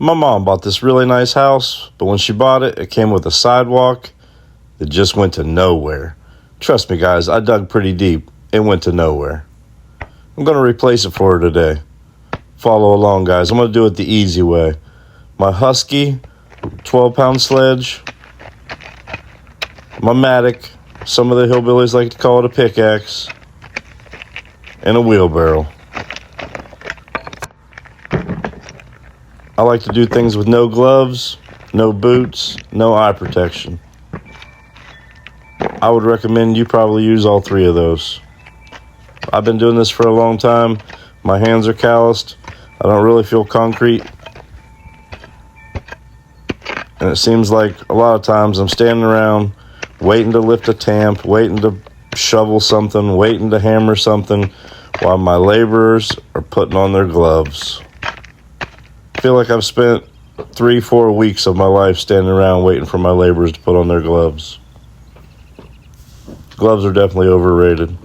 My mom bought this really nice house, but when she bought it, it came with a sidewalk that just went to nowhere. Trust me, guys, I dug pretty deep. It went to nowhere. I'm going to replace it for her today. Follow along, guys. I'm going to do it the easy way. My Husky 12-pound sledge, my Matic, some of the hillbillies like to call it a pickaxe, and a wheelbarrow. I like to do things with no gloves, no boots, no eye protection. I would recommend you probably use all three of those. I've been doing this for a long time. My hands are calloused. I don't really feel concrete. And it seems like a lot of times I'm standing around waiting to lift a tamp, waiting to shovel something, waiting to hammer something, while my laborers are putting on their gloves. I feel like I've spent 3-4 weeks of my life standing around waiting for my laborers to put on their gloves. Gloves are definitely overrated.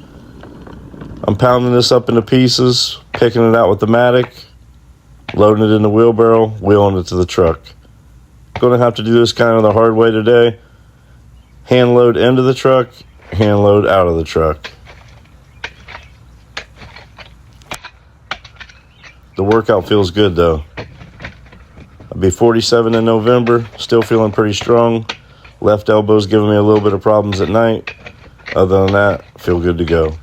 I'm pounding this up into pieces, picking it out with the Matic, loading it in the wheelbarrow, wheeling it to the truck. Going to have to do this kind of the hard way today. Hand load into the truck, hand load out of the truck. The workout feels good though. I'll be 47 in November, still feeling pretty strong. Left elbow's giving me a little bit of problems at night. Other than that, I feel good to go.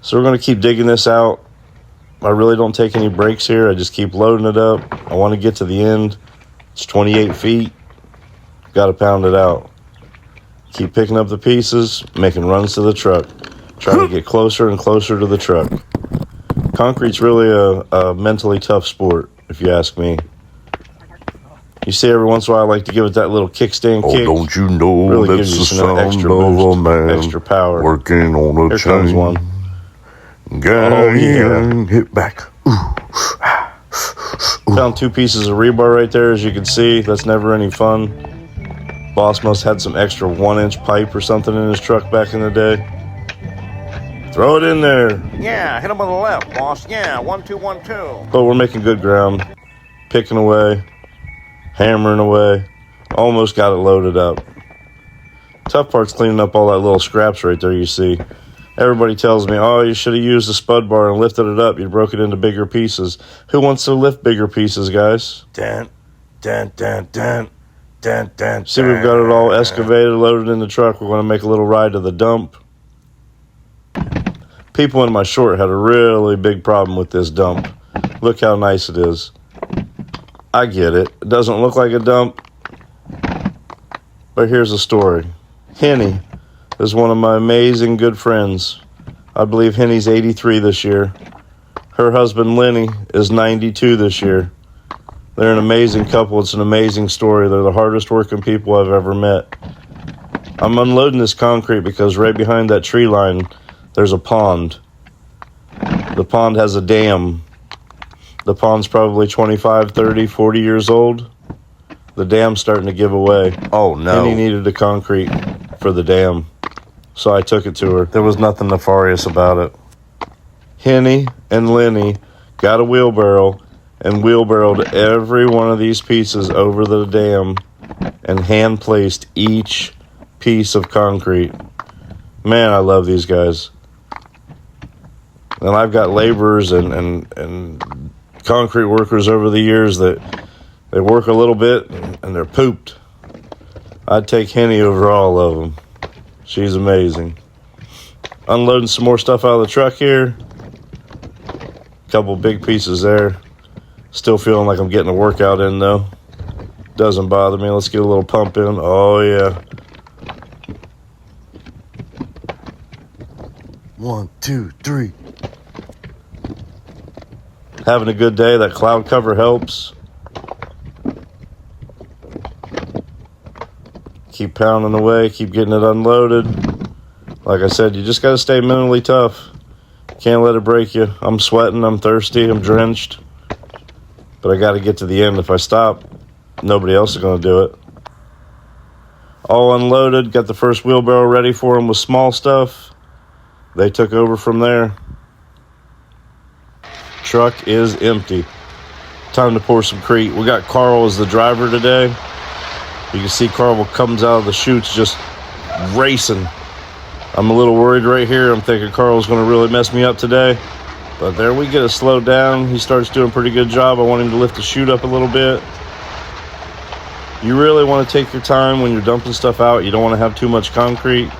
So we're going to keep digging this out. I really don't take any breaks here. I just keep loading it up. I want to get to the end. It's 28 feet. Got to pound it out. Keep picking up the pieces, making runs to the truck. Trying to get closer and closer to the truck. Concrete's really a mentally tough sport, if you ask me. You see, every once in a while, I like to give it that little kickstand kick. Oh, don't you know really that's gives the you some sound extra of boost, a man extra power. working on a Here chain. comes one. Gang, yeah. hit back. Found 2 pieces of rebar right there, as you can see. That's never any fun. Boss must had some extra 1-inch pipe or something in his truck back in the day. Throw it in there. Yeah, hit him on the left, boss. Yeah, 1, 2, 1, 2. But we're making good ground. Picking away. Hammering away. Almost got it loaded up. Tough part's cleaning up all that little scraps right there you see. Everybody tells me, oh, you should have used the spud bar and lifted it up. You broke it into bigger pieces. Who wants to lift bigger pieces, guys? Dun, dun, dun, dun, dun, dun. See, we've got it all excavated, loaded in the truck. We're going to make a little ride to the dump. People in my short had a really big problem with this dump. Look how nice it is. I get it. It doesn't look like a dump. But here's the story. Henny is one of my amazing good friends. I believe Henny's 83 this year. Her husband, Lenny, is 92 this year. They're an amazing couple. It's an amazing story. They're the hardest working people I've ever met. I'm unloading this concrete because right behind that tree line, there's a pond. The pond has a dam. The pond's probably 25, 30, 40 years old. The dam's starting to give away. Oh, no. Henny needed the concrete for the dam. So I took it to her. There was nothing nefarious about it. Henny and Lenny got a wheelbarrow and wheelbarrowed every one of these pieces over the dam and hand placed each piece of concrete. Man, I love these guys. And I've got laborers and concrete workers over the years that they work a little bit and they're pooped. I'd take Henny over all of them. She's amazing. Unloading some more stuff out of the truck here. Couple big pieces there. Still feeling like I'm getting a workout in though. Doesn't bother me. Let's get a little pump in. Oh yeah. 1, 2, 3. Having a good day. That cloud cover helps. Keep pounding away. Keep getting it unloaded. Like I said, you just got to stay mentally tough. Can't let it break you. I'm sweating. I'm thirsty. I'm drenched. But I got to get to the end. If I stop, nobody else is going to do it. All unloaded. Got the first wheelbarrow ready for them with small stuff. They took over from there. Truck is empty. Time to pour some crete. We got Carl as the driver today. You can see Carl comes out of the chutes just racing. I'm a little worried right here. I'm thinking Carl's going to really mess me up today. But there we get it slowed down. He starts doing a pretty good job. I want him to lift the chute up a little bit. You really want to take your time when you're dumping stuff out. You don't want to have too much concrete,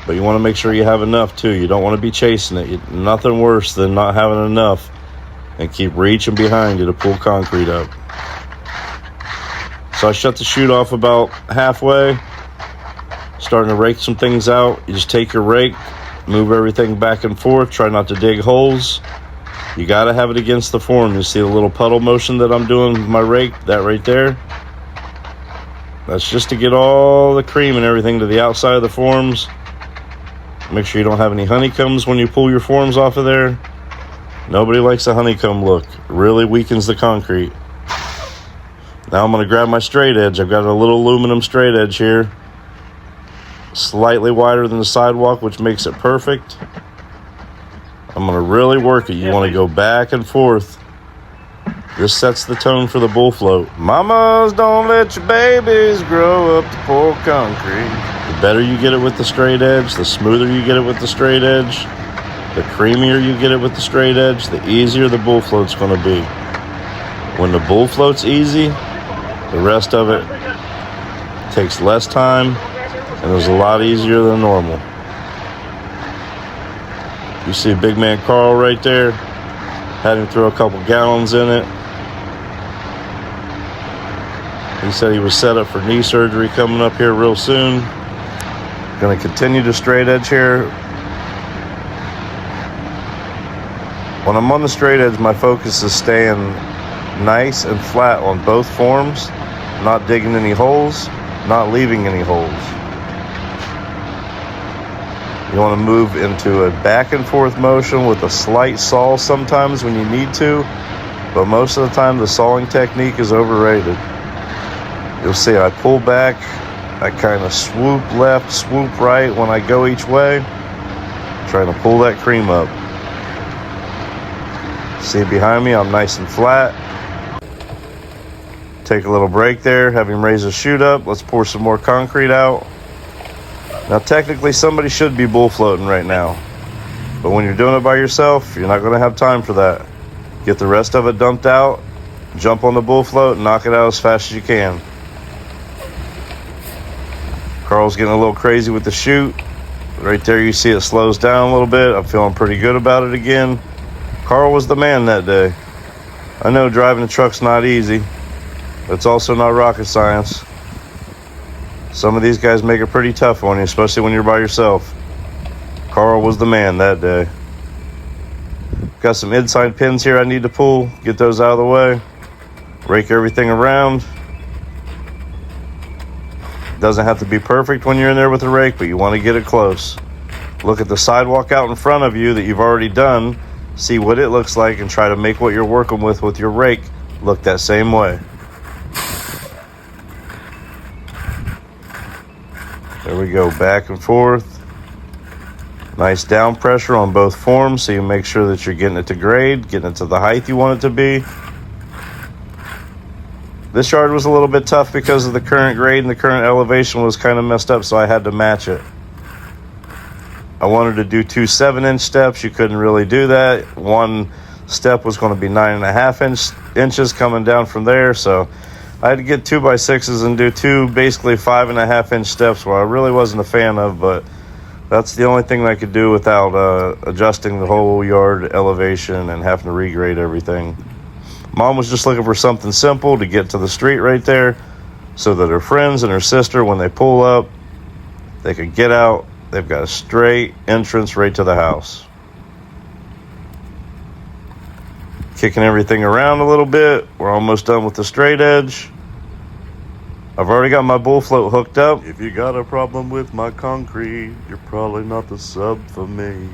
but you want to make sure you have enough too. You don't want to be chasing it. Nothing worse than not having enough and keep reaching behind you to pull concrete up. So I shut the chute off about halfway, starting to rake some things out. You just take your rake, move everything back and forth, try not to dig holes. You got to have it against the form. You see the little puddle motion that I'm doing with my rake, that right there? That's just to get all the cream and everything to the outside of the forms. Make sure you don't have any honeycombs when you pull your forms off of there. Nobody likes a honeycomb look. It really weakens the concrete. Now I'm going to grab my straight edge. I've got a little aluminum straight edge here. Slightly wider than the sidewalk, which makes it perfect. I'm going to really work it. You want to go back and forth. This sets the tone for the bull float. Mamas, don't let your babies grow up to pour concrete. The better you get it with the straight edge, the smoother you get it with the straight edge, the creamier you get it with the straight edge, the easier the bull float's going to be. When the bull float's easy, the rest of it takes less time and is a lot easier than normal. You see big man Carl right there. Had him throw a couple gallons in it. He said he was set up for knee surgery coming up here real soon. Going to continue to straight edge here. When I'm on the straight edge, my focus is staying nice and flat on both forms, not digging any holes, not leaving any holes. You want to move into a back and forth motion with a slight saw sometimes when you need to, but most of the time the sawing technique is overrated. You'll see I pull back, I kind of swoop left, swoop right when I go each way, trying to pull that cream up. See behind me, I'm nice and flat. Take a little break there, have him raise his chute up. Let's pour some more concrete out. Now technically somebody should be bull floating right now, but when you're doing it by yourself, you're not going to have time for that. Get the rest of it dumped out, jump on the bull float, and knock it out as fast as you can. Carl's getting a little crazy with the chute. Right there you see it slows down a little bit. I'm feeling pretty good about it again. Carl was the man that day. I know driving a truck's not easy, but it's also not rocket science. Some of these guys make it pretty tough on you, especially when you're by yourself. Carl was the man that day. Got some inside pins here I need to pull. Get those out of the way. Rake everything around. Doesn't have to be perfect when you're in there with a rake, but you want to get it close. Look at the sidewalk out in front of you that you've already done. See what it looks like and try to make what you're working with your rake look that same way. There we go, back and forth. Nice down pressure on both forms so you make sure that you're getting it to grade, getting it to the height you want it to be. This yard was a little bit tough because of the current grade and the current elevation was kind of messed up, so I had to match it. I wanted to do 2 7-inch steps. You couldn't really do that. One step was going to be 9.5 inches coming down from there, so I had to get 2x6s and do 2 basically 5.5-inch steps, where I really wasn't a fan of, but that's the only thing I could do without adjusting the whole yard elevation and having to regrade everything. Mom was just looking for something simple to get to the street right there so that her friends and her sister, when they pull up, they could get out. They've got a straight entrance right to the house. Kicking everything around a little bit. We're almost done with the straight edge. I've already got my bull float hooked up. If you got a problem with my concrete, you're probably not the sub for me.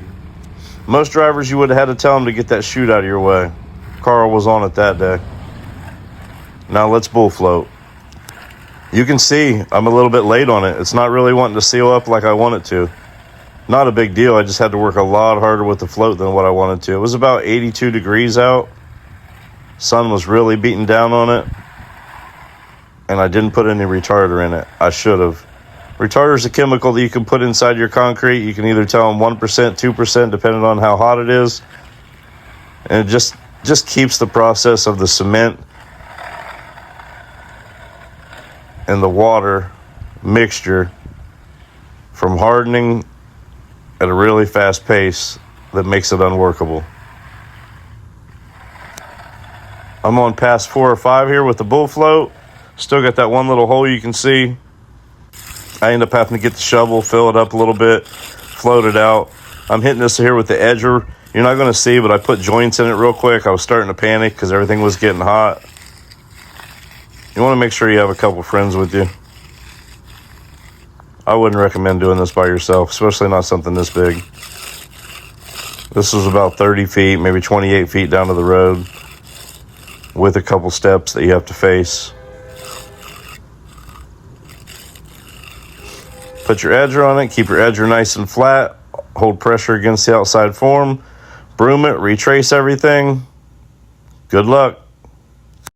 Most drivers, you would have had to tell them to get that chute out of your way. Carl was on it that day. Now let's bull float. You can see I'm a little bit late on it. It's not really wanting to seal up like I want it to. Not a big deal. I just had to work a lot harder with the float than what I wanted to. It was about 82 degrees out. Sun was really beating down on it. And I didn't put any retarder in it. I should have. Retarder is a chemical that you can put inside your concrete. You can either tell them 1%, 2%, depending on how hot it is. And it just keeps the process of the cement and the water mixture from hardening at a really fast pace that makes it unworkable. I'm on pass 4 or 5 here with the bull float. Still got that one little hole you can see. I end up having to get the shovel, fill it up a little bit, float it out. I'm hitting this here with the edger. You're not going to see, but I put joints in it real quick. I was starting to panic because everything was getting hot. You want to make sure you have a couple friends with you. I wouldn't recommend doing this by yourself, especially not something this big. This is about 30 feet, maybe 28 feet down to the road with a couple steps that you have to face. Put your edger on it, keep your edger nice and flat, hold pressure against the outside form, broom it, retrace everything. Good luck.